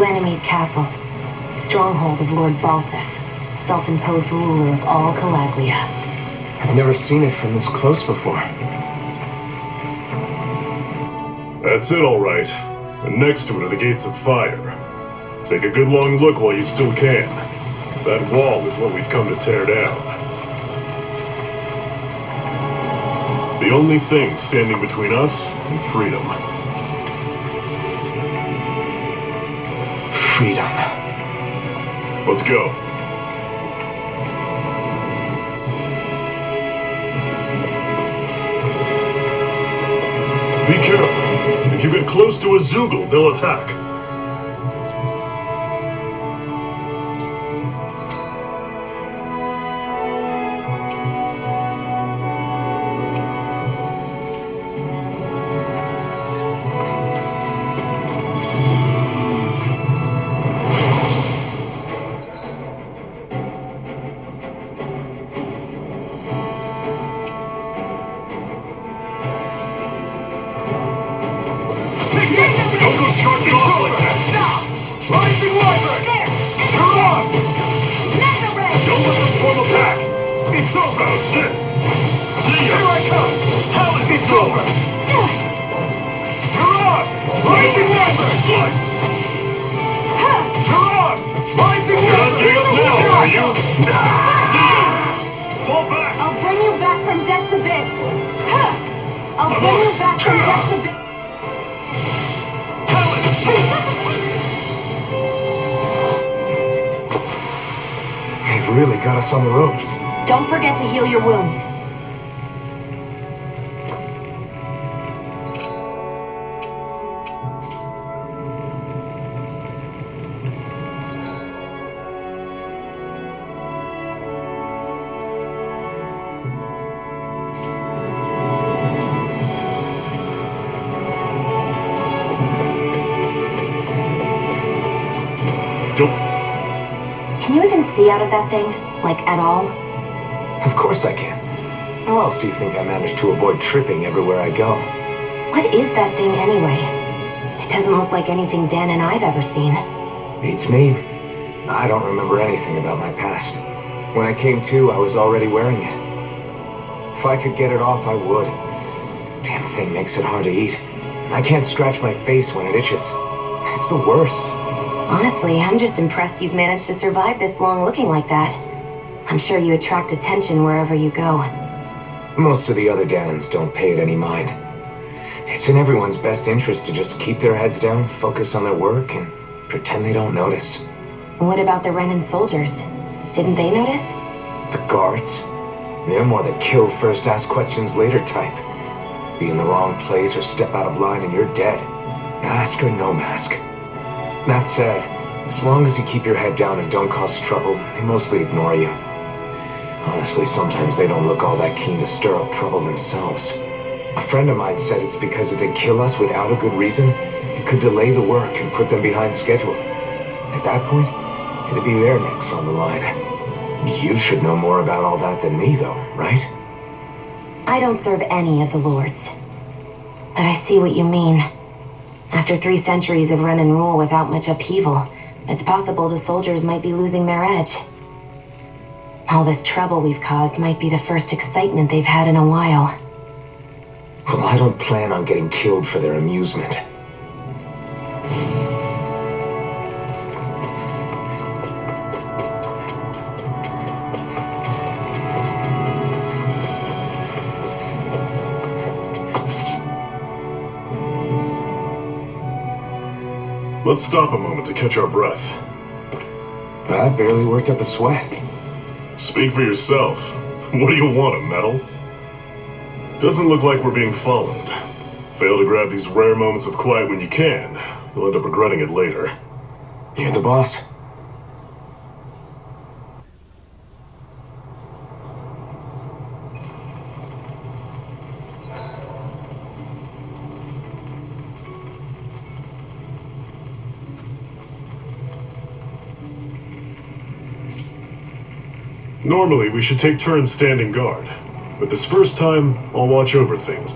Ganymede Castle, stronghold of Lord Balsef, self-imposed ruler of all Calaglia. I've never seen it from this close before. That's it, all right. And next to it are the Gates of Fire. Take a good long look while you still can. That wall is what we've come to tear down. The only thing standing between us and freedom. Freedom. Let's go. Be careful. If you get close to a Zeugle, they'll attack. Really got us on the ropes. Don't forget to heal your wounds. Can you even see out of that thing? Like, at all? Of course I can. How else do you think I managed to avoid tripping everywhere I go? What is that thing anyway? It doesn't look like anything Dan and I've ever seen. Beats me. I don't remember anything about my past. When I came to, I was already wearing it. If I could get it off, I would. Damn thing makes it hard to eat. And I can't scratch my face when it itches. It's the worst. Honestly, I'm just impressed you've managed to survive this long looking like that. I'm sure you attract attention wherever you go. Most of the other Dahnans don't pay it any mind. It's in everyone's best interest to just keep their heads down, focus on their work, and pretend they don't notice. What about the Renan soldiers? Didn't they notice? The guards? They're more the kill first, ask questions later type. Be in the wrong place or step out of line and you're dead. Mask or no mask. That said, as long as you keep your head down and don't cause trouble, they mostly ignore you. Honestly, sometimes they don't look all that keen to stir up trouble themselves. A friend of mine said it's because if they kill us without a good reason, it could delay the work and put them behind schedule. At that point, it'd be their necks on the line. You should know more about all that than me, though, right? I don't serve any of the lords. But I see what you mean. After 3 centuries of run and rule without much upheaval, it's possible the soldiers might be losing their edge. All this trouble we've caused might be the first excitement they've had in a while. Well, I don't plan on getting killed for their amusement. Let's stop a moment to catch our breath. I've barely worked up a sweat. Speak for yourself. What do you want, a medal? Doesn't look like we're being followed. Fail to grab these rare moments of quiet when you can. You'll end up regretting it later. You're the boss. Normally, we should take turns standing guard. But this first time, I'll watch over things.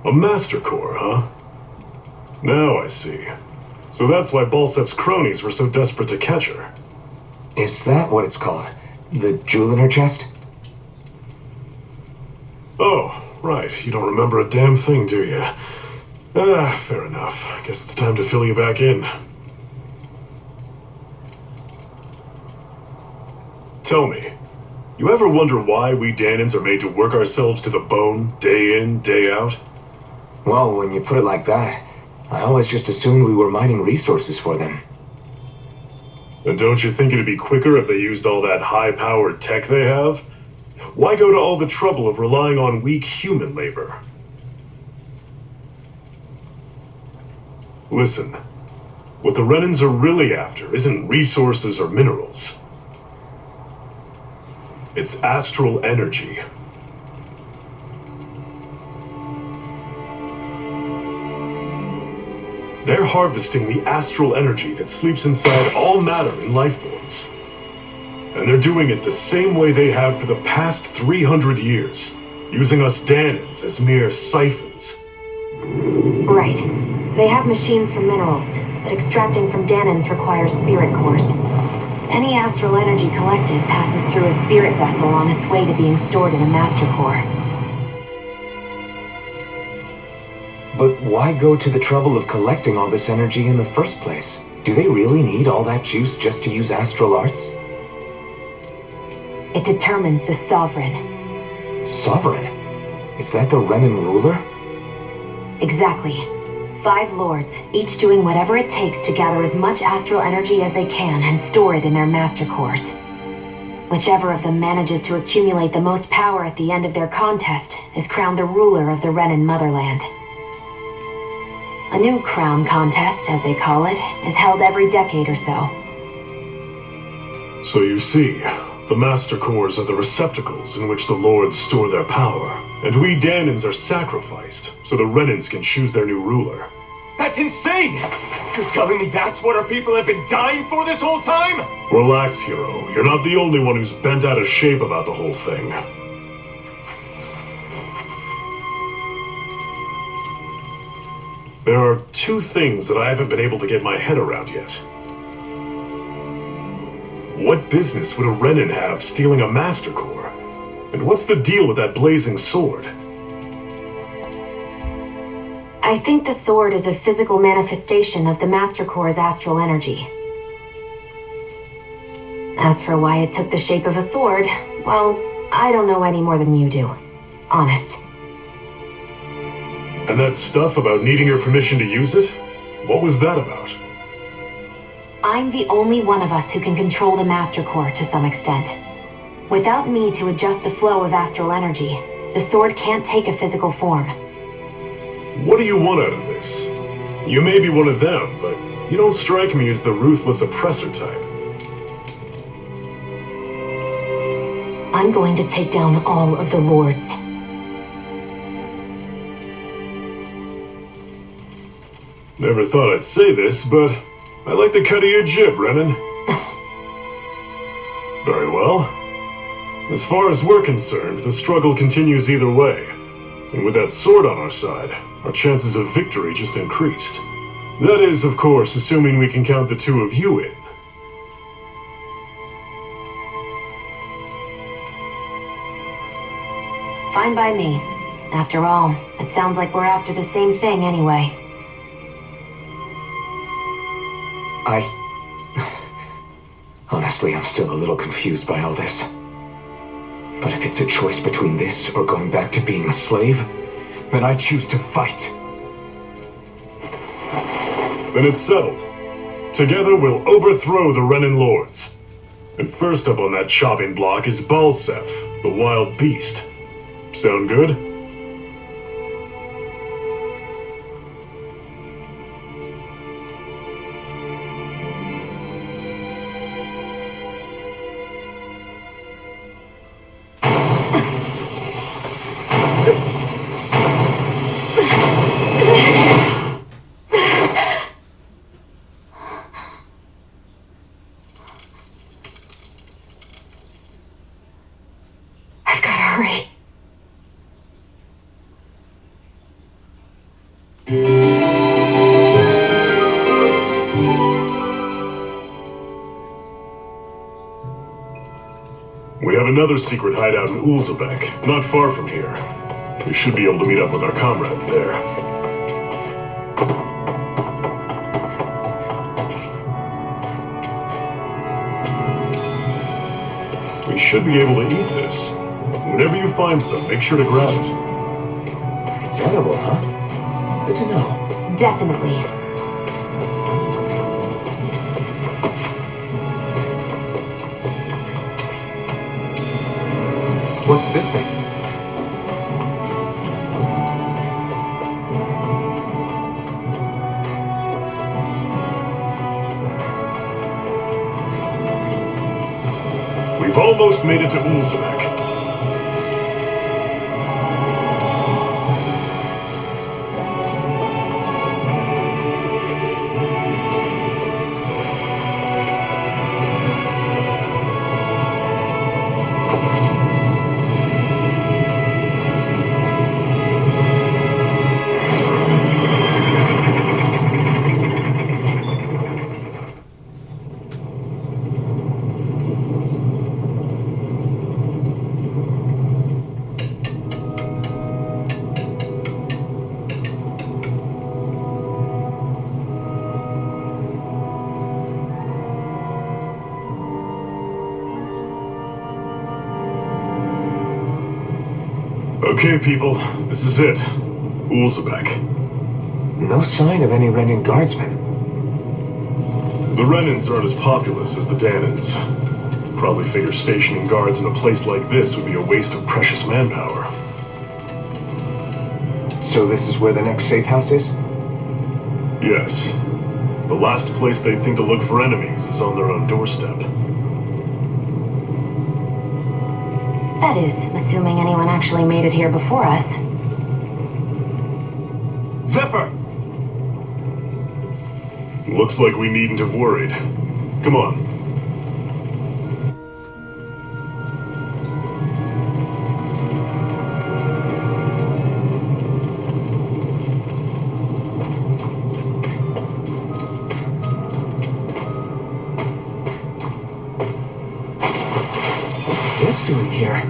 A Master Core, huh? Now I see. So that's why Balsef's cronies were so desperate to catch her. Is that what it's called? The jewel in her chest? Oh, right. You don't remember a damn thing, do you? Fair enough. I guess it's time to fill you back in. Tell me, you ever wonder why we Danans are made to work ourselves to the bone, day in, day out? Well, when you put it like that, I always just assumed we were mining resources for them. And don't you think it'd be quicker if they used all that high-powered tech they have? Why go to all the trouble of relying on weak human labor? Listen, what the Renans are really after isn't resources or minerals. It's astral energy. They're harvesting the astral energy that sleeps inside all matter in life forms. And they're doing it the same way they have for the past 300 years, using us Danans as mere siphons. Right. They have machines for minerals, but extracting from Danans requires spirit cores. Any astral energy collected passes through a spirit vessel on its way to being stored in a master core. But why go to the trouble of collecting all this energy in the first place? Do they really need all that juice just to use astral arts? It determines the Sovereign. Sovereign? Is that the Renan ruler? Exactly. 5 lords, each doing whatever it takes to gather as much astral energy as they can and store it in their master cores. Whichever of them manages to accumulate the most power at the end of their contest is crowned the ruler of the Renan motherland. A new crown contest, as they call it, is held every decade or so. So you see, the master cores are the receptacles in which the lords store their power, and we Danans are sacrificed so the Renans can choose their new ruler. That's insane! You're telling me that's what our people have been dying for this whole time? Relax, hero. You're not the only one who's bent out of shape about the whole thing. There are 2 things that I haven't been able to get my head around yet. What business would a Renan have stealing a Master Core? And what's the deal with that blazing sword? I think the sword is a physical manifestation of the Master Core's astral energy. As for why it took the shape of a sword, well, I don't know any more than you do. Honest. And that stuff about needing your permission to use it? What was that about? I'm the only one of us who can control the Master Core to some extent. Without me to adjust the flow of astral energy, the sword can't take a physical form. What do you want out of this? You may be one of them, but you don't strike me as the ruthless oppressor type. I'm going to take down all of the lords. Never thought I'd say this, but I like the cut of your jib, Renan. Very well. As far as we're concerned, the struggle continues either way. And with that sword on our side, our chances of victory just increased. That is, of course, assuming we can count the 2 of you in. Fine by me. After all, it sounds like we're after the same thing anyway. Honestly, I'm still a little confused by all this. But if it's a choice between this or going back to being a slave, then I choose to fight. Then it's settled. Together we'll overthrow the Renan lords. And first up on that chopping block is Balsef, the wild beast. Sound good? another secret hideout in Ulzebek, not far from here. We should be able to meet up with our comrades there. We should be able to eat this. Whenever you find some, make sure to grab it. It's edible, huh? Good to know. Definitely. What's this thing? We've almost made it to Ulzebek. Okay, people, this is it. Ulzebek. No sign of any Renan guardsmen. The Renans aren't as populous as the Danans. Probably figure stationing guards in a place like this would be a waste of precious manpower. So this is where the next safe house is? Yes. The last place they'd think to look for enemies is on their own doorstep. That is, assuming anyone actually made it here before us. Zephyr! Looks like we needn't have worried. Come on. What's this doing here?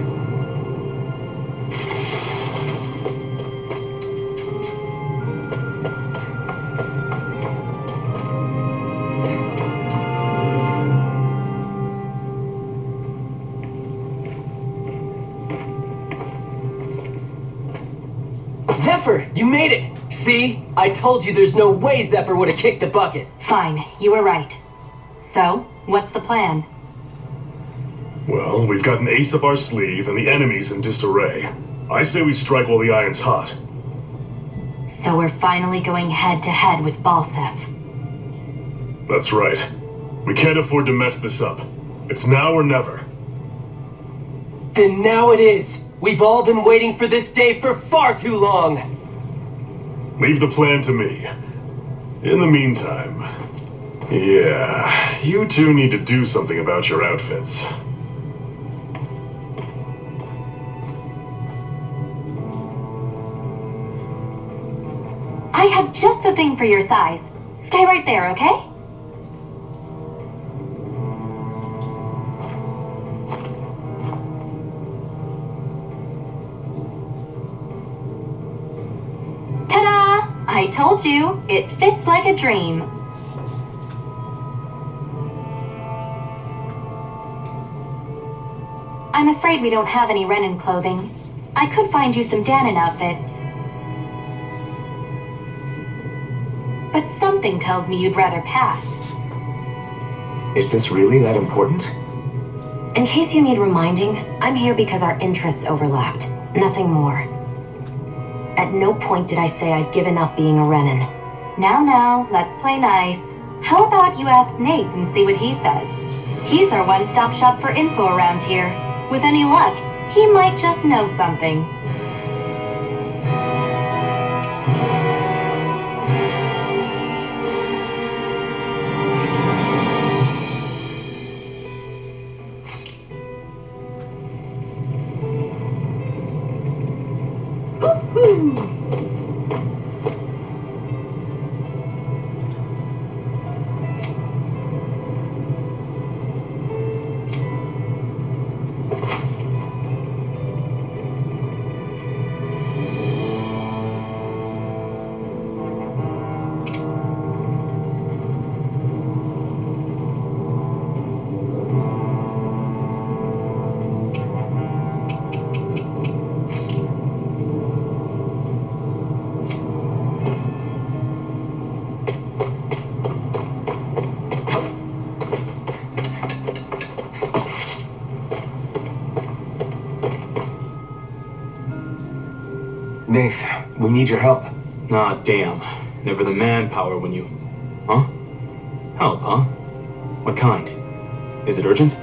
Zephyr, you made it! See? I told you there's no way Zephyr would have kicked the bucket. Fine, you were right. So, what's the plan? Well, we've got an ace up our sleeve and the enemy's in disarray. I say we strike while the iron's hot. So we're finally going head to head with Balsef. That's right. We can't afford to mess this up. It's now or never. Then now it is! We've all been waiting for this day for far too long! Leave the plan to me. In the meantime... Yeah, you two need to do something about your outfits. I have just the thing for your size. Stay right there, okay? Ta-da! I told you, it fits like a dream. I'm afraid we don't have any Renan clothing. I could find you some Danan outfits. But something tells me you'd rather pass. Is this really that important? In case you need reminding, I'm here because our interests overlapped. Nothing more. At no point did I say I've given up being a Renan. Now, let's play nice. How about you ask Nate and see what he says? He's our one-stop shop for info around here. With any luck, he might just know something. Nath, we need your help. Nah, damn. Never the manpower when you... Huh? Help, huh? What kind? Is it urgent?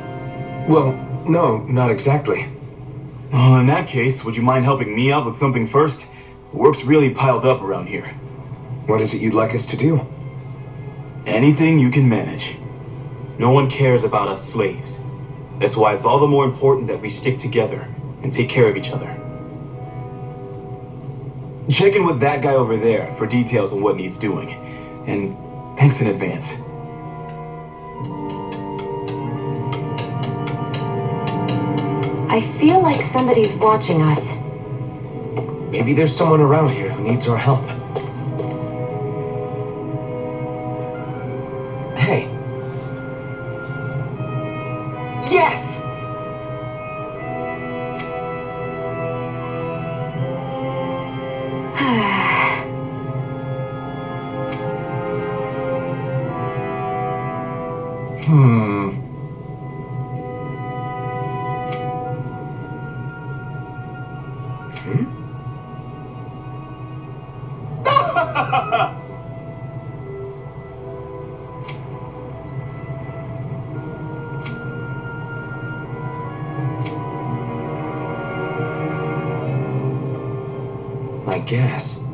Well, no, not exactly. Oh, in that case, would you mind helping me out with something first? The work's really piled up around here. What is it you'd like us to do? Anything you can manage. No one cares about us slaves. That's why it's all the more important that we stick together and take care of each other. Check in with that guy over there for details on what needs doing. And thanks in advance. I feel like somebody's watching us. Maybe there's someone around here who needs our help. Hey. Yes! I guess.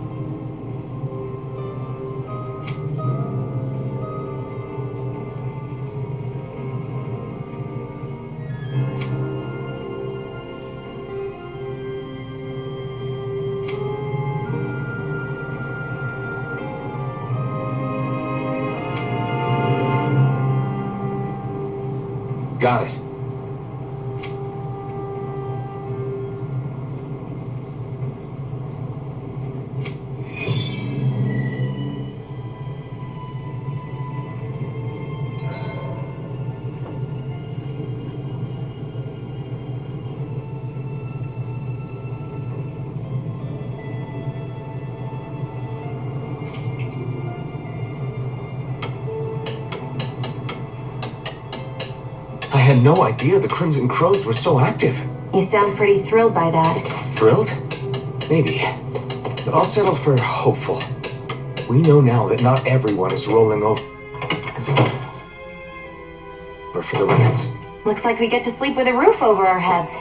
Got it. I had no idea the Crimson Crows were so active. You sound pretty thrilled by that. Thrilled? Maybe. But I'll settle for hopeful. We know now that not everyone is rolling over for the remnants. Looks like we get to sleep with a roof over our heads.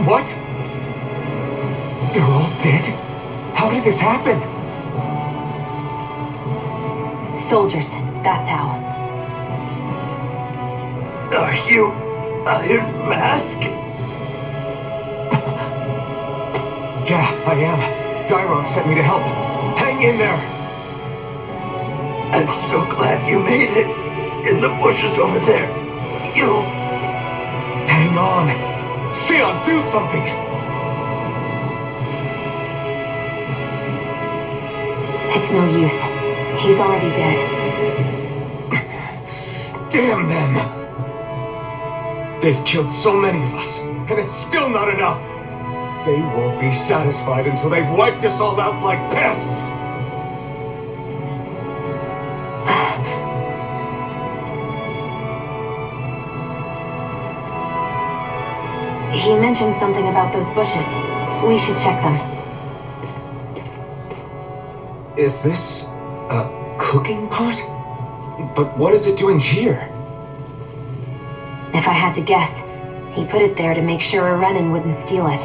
What? They're all dead? How did this happen? Soldiers, that's how. Are you Iron Mask? Yeah, I am. Dairon sent me to help. Hang in there! I'm so glad you made it. In the bushes over there. You'll... Hang on. Xion, do something! It's no use. He's already dead. Damn them! They've killed so many of us, and it's still not enough! They won't be satisfied until they've wiped us all out like pests! He mentioned something about those bushes. We should check them. Is this a cooking pot? But what is it doing here? If I had to guess, he put it there to make sure a Renan wouldn't steal it.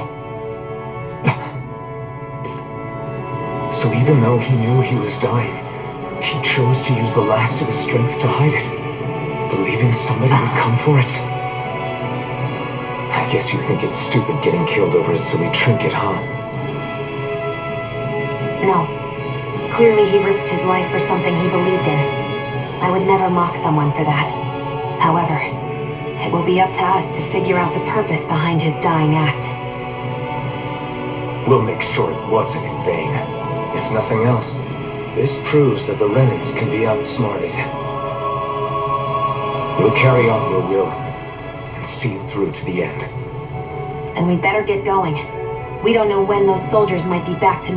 So even though he knew he was dying, he chose to use the last of his strength to hide it, believing somebody would come for it. I guess you think it's stupid getting killed over a silly trinket, huh? No. Clearly he risked his life for something he believed in. I would never mock someone for that. However, it will be up to us to figure out the purpose behind his dying act. We'll make sure it wasn't in vain. If nothing else, this proves that the Renans can be outsmarted. We'll carry on your will and see it through to the end. Then we'd better get going. We don't know when those soldiers might be back to make